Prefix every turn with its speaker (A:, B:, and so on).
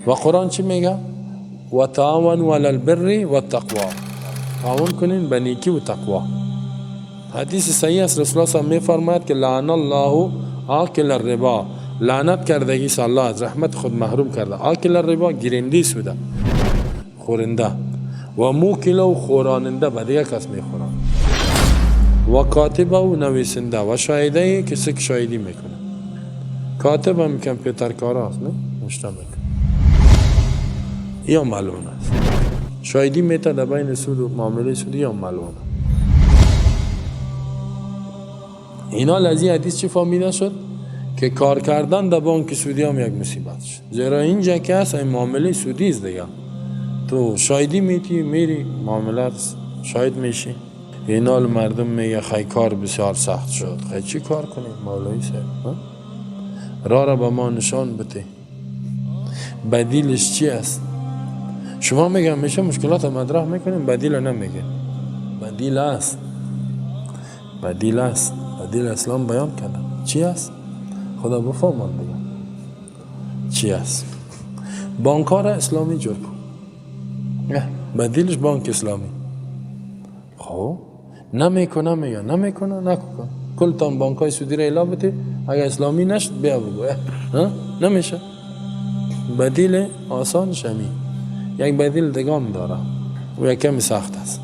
A: و قرآن چی میگه؟ و تعاونوا علی البر و التقوا، تعاون کنین به نیکی و تقوا. حدیث صحیح است، رسول الله می فرماید که لعن الله آکل الربا، لعنت کردگی است الله از رحمت خود محروم کرده. آکل الربا گیرنده سوده، خورنده، و موکل و خوراننده به دیگه کس میخورن، و کاتب و نویسنده و شاهده کسی که شاهدی میکنه. کاتب هم کامپیوتر کار است، نه مشتمل یا معلوم است. شاهدی میته در بین سود و معامله سودی یا معلوم. اینا لذی حدیث چی فهمیده شد؟ که کار کردن در بانک سودی هم یک مصیبت شد. زیرا اینجا که هست این معامله سودی است دیگه، تو شاهدی میتی میری معاملات شاهد میشی. اینا مردم میگه خیلی کار بسیار سخت شد. خیلی چی کار کنیم مولوی صاحب؟ را به ما نشان بده، بدیلش چی است؟ شما میگم میشه مشکلات مطرح میکنیم، بدیل نمیگه. بدیل است، بدیل است، بدیل اسلام بیان کرده. چی است؟ خدا بفرمان دیگه چی است. بانکار اسلامی جور کن، بدیلش بانک اسلامی. خب نمیکنه، میگه نمیکنه، نکن. کلتان بانکای سودی را اعلام بده، اگر اسلامی نشد بیا بگو. نمیشه. بدیل آسان شمی یک بدیل دگان داره و یک کمی سخت است.